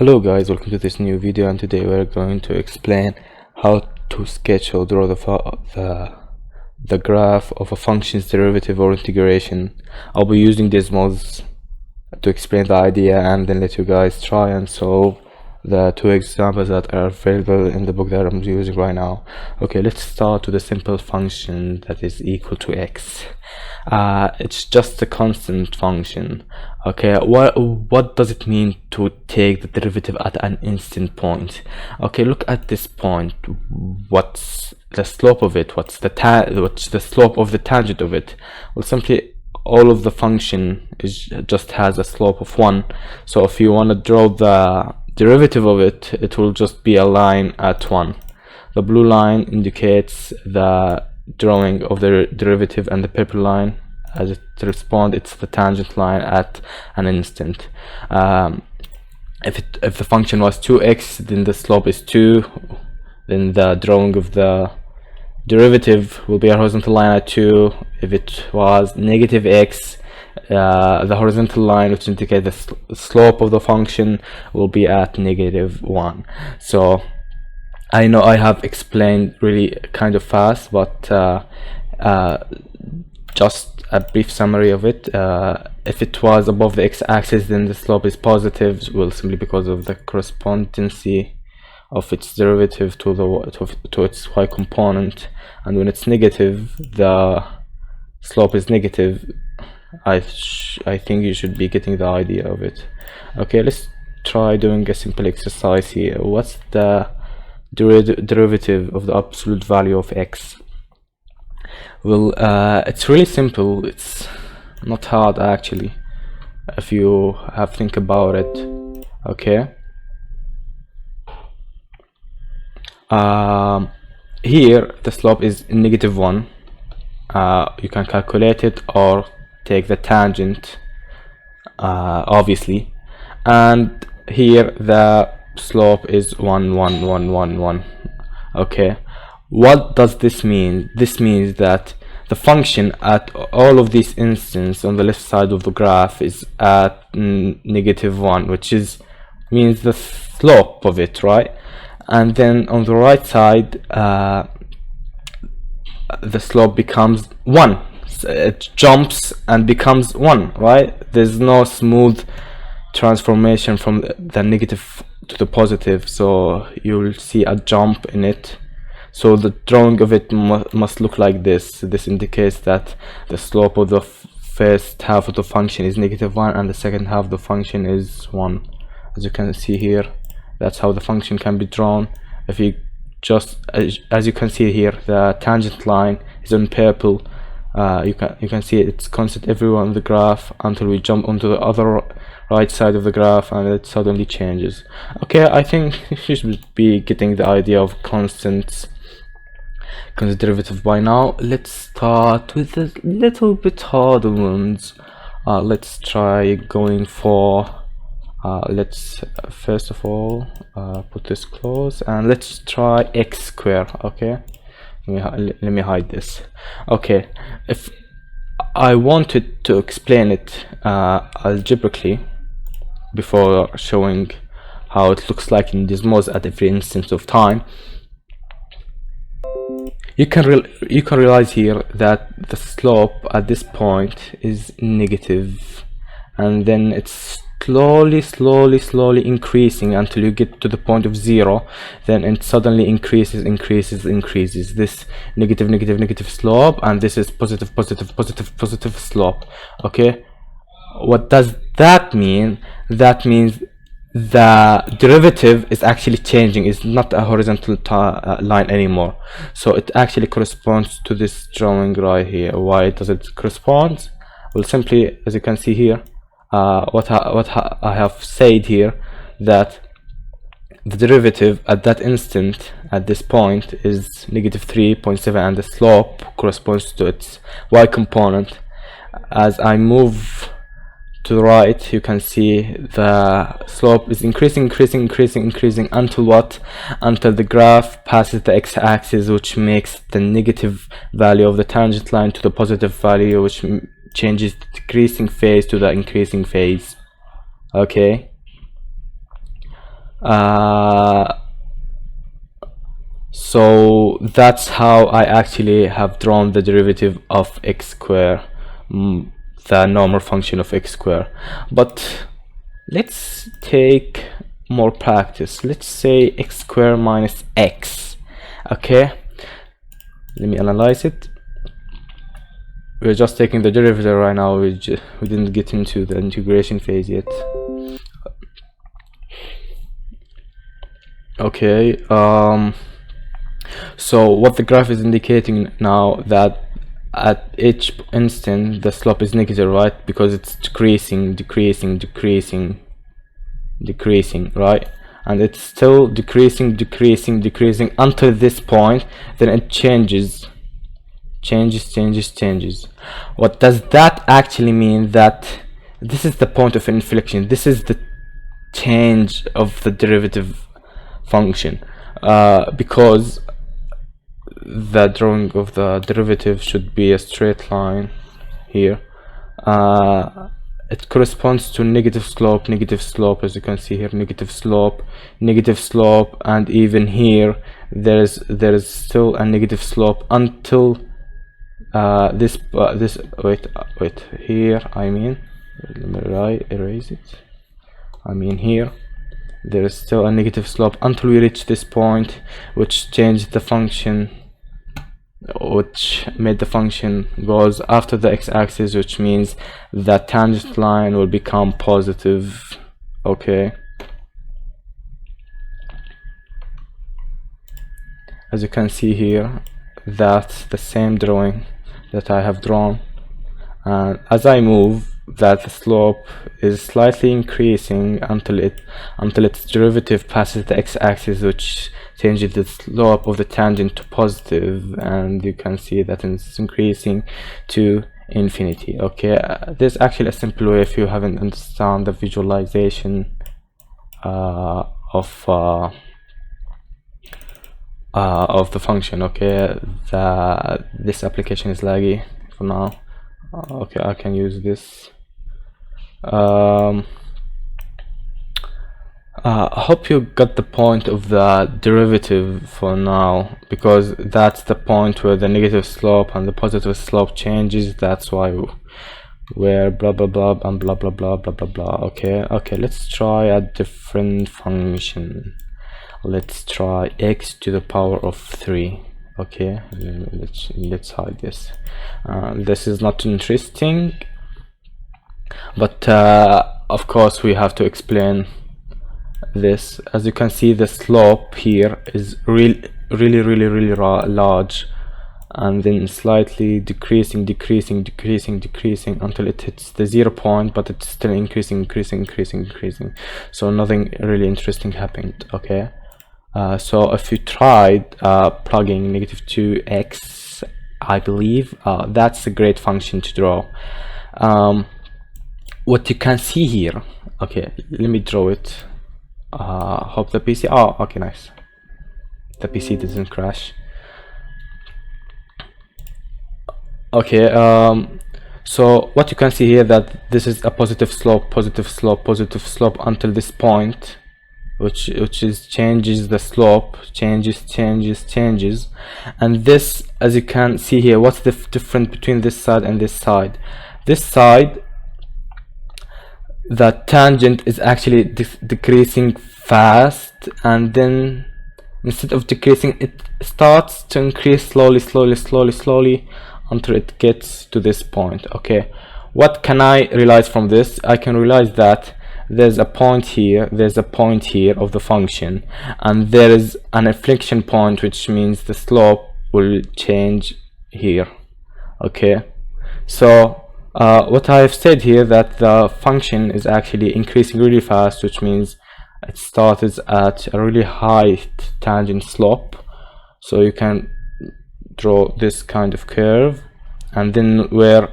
Hello guys, welcome to this new video, and today we're going to explain how to sketch or draw the graph of a function's derivative or integration. I'll be using these modes to explain the idea and then let you guys try and solve the two examples that are available in the book that I'm using right now. Okay, let's start with a simple function that is equal to x. It's just a constant function. Okay, what does it mean to take the derivative at an instant point? Okay, look at this point. What's the slope of it? What's the slope of the tangent of it? Well, simply all of the function just has a slope of 1. So if you want to draw the derivative of it, it will just be a line at 1. The blue line indicates the drawing of the derivative, and the purple line, as it responds, it's the tangent line at an instant. If the function was 2x, then the slope is 2. Then the drawing of the derivative will be a horizontal line at 2. If it was negative x, the horizontal line, which indicates the slope of the function, will be at negative 1. So I know I have explained really kind of fast, but just a brief summary of it. If it was above the x-axis, then the slope is positive, well, simply because of the correspondency of its derivative to its y component. And when it's negative, the slope is negative. I think you should be getting the idea of it. Okay, let's try doing a simple exercise here. What's the derivative of the absolute value of x? Well, it's really simple. It's not hard actually, if you have think about it. Okay, here the slope is negative 1. You can calculate it or take the tangent, obviously, and here the slope is 1 1 1 1 1. Okay, what does this mean? This means that the function at all of these instances on the left side of the graph is at negative 1, which means the slope of it, right? And then on the right side, the slope becomes 1. It jumps and becomes 1, right? There's no smooth transformation from the negative to the positive, so you'll see a jump in it. So the drawing of it must look like this. This indicates that the slope of the first half of the function is negative 1 and the second half of the function is 1. As you can see here, that's how the function can be drawn. If you just, as you can see here, the tangent line is in purple. You can see it's constant everywhere on the graph until we jump onto the other right side of the graph and it suddenly changes. Okay, I think you should be getting the idea of constant derivative by now. Let's start with a little bit harder ones. Let's try going for let's first of all put this close, and let's try x squared. Okay, let me hide this. Okay, if I wanted to explain it algebraically before showing how it looks like in these modes at every instance of time, you can realize here that the slope at this point is negative, and then it's slowly increasing until you get to the point of 0. Then it suddenly increases. This negative slope, and this is positive slope. Okay, what does that mean? That means the derivative is actually changing. It's not a horizontal line anymore, so it actually corresponds to this drawing right here. Why does it correspond? Well, simply, as you can see here, what I have said here, that the derivative at that instant, at this point, is negative 3.7, and the slope corresponds to its y component. As I move to the right, you can see the slope is increasing until what? Until the graph passes the x-axis, which makes the negative value of the tangent line to the positive value, which changes the decreasing phase to the increasing phase. Okay, So that's how I actually have drawn the derivative of x square, the normal function of x square. But let's take more practice. Let's say x square minus x. Okay, let me analyze it. We're just taking the derivative right now. We didn't get into the integration phase yet. Okay, so what the graph is indicating now, that at each instant the slope is negative, right? Because it's decreasing, right? And it's still decreasing until this point. Then it changes. What does that actually mean? That this is the point of inflection. This is the change of the derivative function, because the drawing of the derivative should be a straight line here. It corresponds to negative slope, as you can see here, negative slope, and even here there is still a negative slope until this wait here, I mean, let me erase it. I mean here there is still a negative slope until we reach this point, which changed the function, which made the function goes after the x-axis, which means the tangent line will become positive. Okay, as you can see here, that's the same drawing that I have drawn, and as I move, that the slope is slightly increasing until its derivative passes the x-axis, which changes the slope of the tangent to positive, and you can see that it's increasing to infinity. Okay, there's actually a simple way if you haven't understand the visualization of the function. Okay, this application is laggy for now. Okay, I can use this. I hope you got the point of the derivative for now, because that's the point where the negative slope and the positive slope changes. That's why we're blah blah blah and blah blah blah blah blah blah. Okay, let's try a different function. Let's try x to the power of 3. Okay, let's hide this. This is not interesting, but of course we have to explain this. As you can see, the slope here is really large, and then slightly decreasing until it hits the 0 point, but it's still increasing. So nothing really interesting happened. Okay, so if you tried plugging negative 2x, I believe that's a great function to draw. What you can see here, okay, let me draw it. Hope the PC, oh okay, nice, the PC doesn't crash. Okay, so what you can see here, that this is a positive slope until this point, which is changes the slope, changes, and this, as you can see here, what's the difference between this side and this side? This side, the tangent is actually decreasing fast, and then instead of decreasing, it starts to increase slowly until it gets to this point. Okay, what can I realize from this? I can realize that there's a point here, of the function, and there is an inflection point, which means the slope will change here. Okay, so what I have said here, that the function is actually increasing really fast, which means it starts at a really high tangent slope. So you can draw this kind of curve, and then where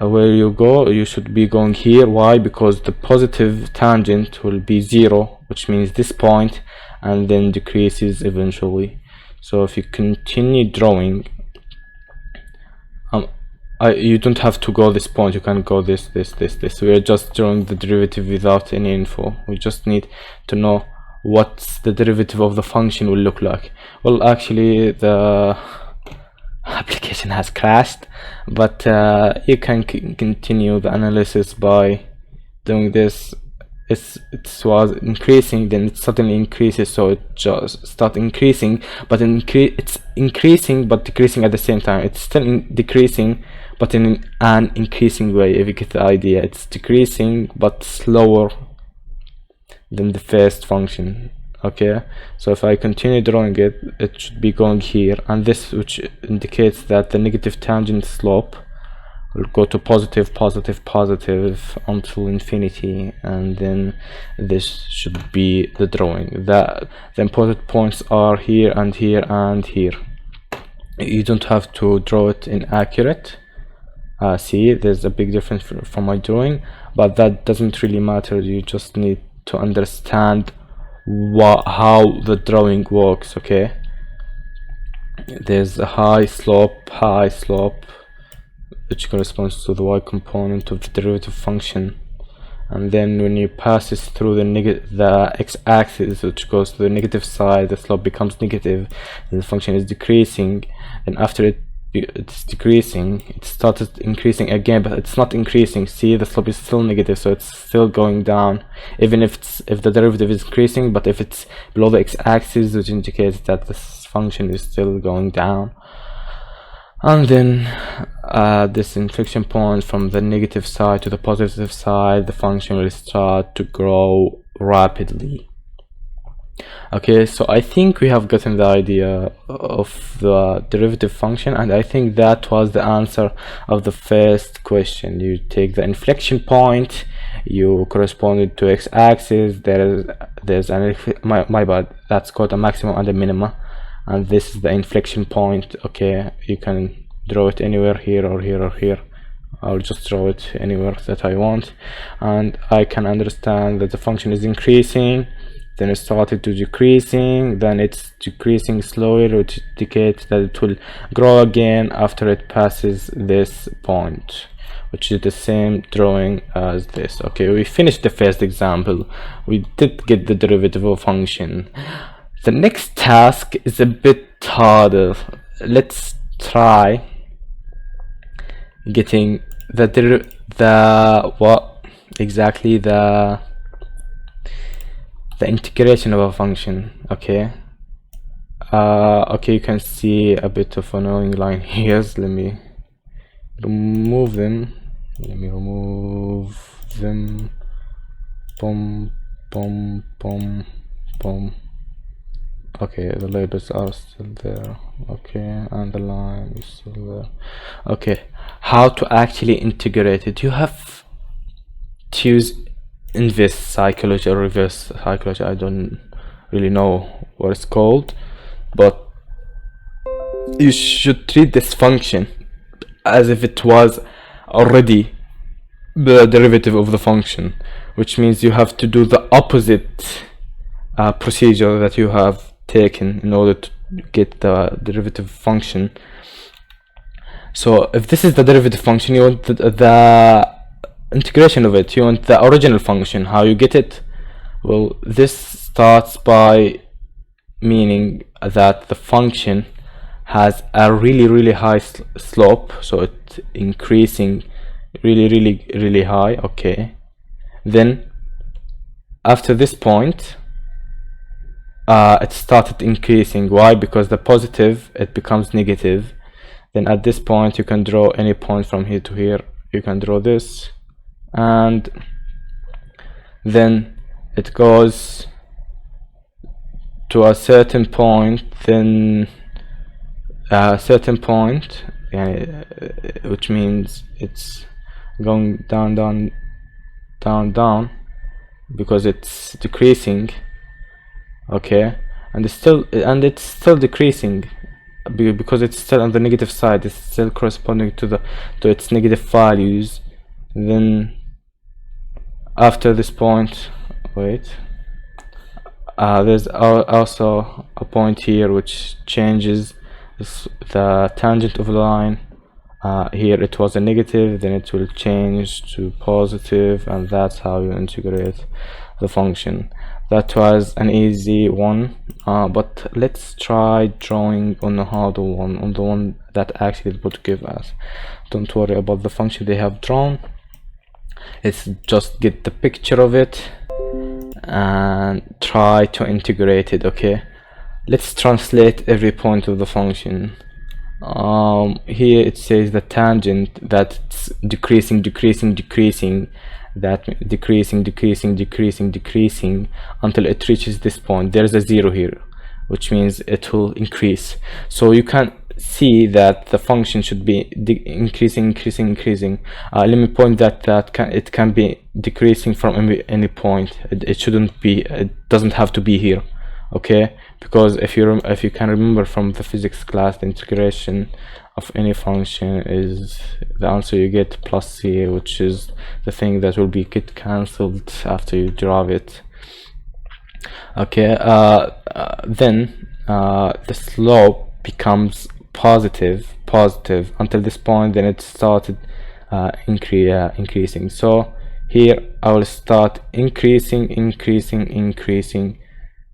you go, you should be going here. Why? Because the positive tangent will be 0, which means this point, and then decreases eventually. So if you continue drawing, you don't have to go this point, you can go this. We are just drawing the derivative without any info. We just need to know what the derivative of the function will look like. Well, actually the application has crashed, but you can continue the analysis by doing this. It was increasing, then it suddenly increases, so it just start increasing, but it's increasing but decreasing at the same time. It's still decreasing, but in an increasing way. If you get the idea, it's decreasing but slower than the first function. Okay, so if I continue drawing it, it should be going here, and this, which indicates that the negative tangent slope will go to positive, positive, positive until infinity, and then this should be the drawing. The important points are here and here and here. You don't have to draw it inaccurate. See, there's a big difference from my drawing, but that doesn't really matter. You just need to understand how the drawing works. Okay, there's a high slope, which corresponds to the y component of the derivative function, and then when you pass this through the x-axis, which goes to the negative side, the slope becomes negative and the function is decreasing. And after it's decreasing, it started increasing again, but it's not increasing. See, the slope is still negative, so it's still going down, even if the derivative is increasing. But if it's below the x-axis, which indicates that this function is still going down. And then this inflection point from the negative side to the positive side, the function will start to grow rapidly. Okay, so I think we have gotten the idea of the derivative function, and I think that was the answer of the first question. You take the inflection point, you correspond it to x-axis. There's an my bad, that's called a maximum and a minima, and this is the inflection point. Okay, you can draw it anywhere, here or here or here. I'll just draw it anywhere that I want, and I can understand that the function is increasing, then it started to decreasing, then it's decreasing slowly, which indicates that it will grow again after it passes this point, which is the same drawing as this. Okay, we finished the first example. We did get the derivative of a function. The next task is a bit harder. Let's try getting the integration of a function. Okay, okay, you can see a bit of annoying line here. Let me remove them. Boom, boom, boom, boom. Okay, the labels are still there. Okay, and the line is still there. Okay, how to actually integrate it? You have to use inverse psychology or reverse psychology. I don't really know what it's called, but you should treat this function as if it was already the derivative of the function, which means you have to do the opposite procedure that you have taken in order to get the derivative function. So if this is the derivative function, you want the integration of it, you want the original function. How you get it? Well, this starts by meaning that the function has a really high slope, so it's increasing really high. Okay, then after this point it started increasing. Why? Because the positive, it becomes negative. Then at this point you can draw any point from here to here. You can draw this, and then it goes to a certain point, then a certain point, which means it's going down because it's decreasing. Okay, and it's still decreasing because it's still on the negative side. It's still corresponding to its negative values. Then after this point, wait, there's also a point here which changes the tangent of the line. Here it was a negative, then it will change to positive, and that's how you integrate the function. That was an easy one, but let's try drawing on the harder one, on the one that actually the bot give us. Don't worry about the function they have drawn. Let's just get the picture of it and try to integrate it. Okay, let's translate every point of the function. Here it says the tangent, that's decreasing, that decreasing until it reaches this point. There's a 0 here, which means it will increase. So you can see that the function should be increasing. Let me point that it can be decreasing from any point. It shouldn't be, it doesn't have to be here. Okay, because if you can remember from the physics class, the integration of any function is the answer you get plus c, which is the thing that will be get cancelled after you derive it. Okay, then the slope becomes positive until this point, then it started increasing. So here I will start increasing.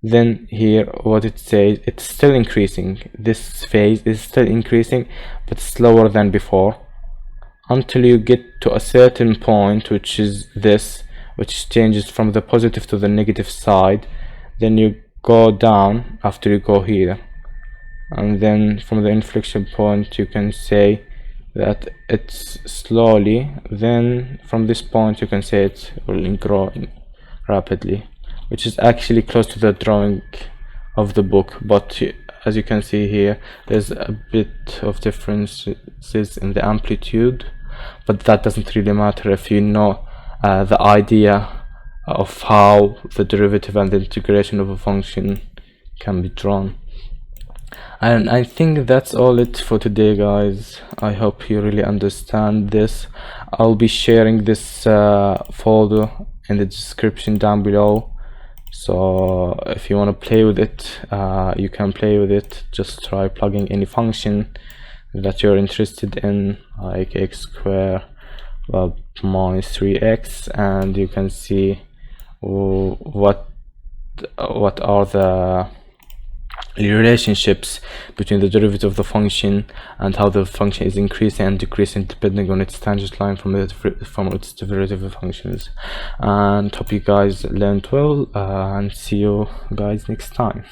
Then here what it says, it's still increasing. This phase is still increasing, but slower than before, until you get to a certain point, which is this, which changes from the positive to the negative side. Then you go down after you go here, and then from the inflection point you can say that it's slowly. Then from this point you can say it will grow rapidly, which is actually close to the drawing of the book, but as you can see here, there's a bit of differences in the amplitude, but that doesn't really matter if you know the idea of how the derivative and the integration of a function can be drawn. And I think that's all it for today, guys. I hope you really understand this. I'll be sharing this folder in the description down below, so if you want to play with it, you can play with it. Just try plugging any function that you're interested in, like x squared minus 3x, and you can see what are the relationships between the derivative of the function and how the function is increasing and decreasing depending on its tangent line from its derivative functions. And hope you guys learned well, and see you guys next time.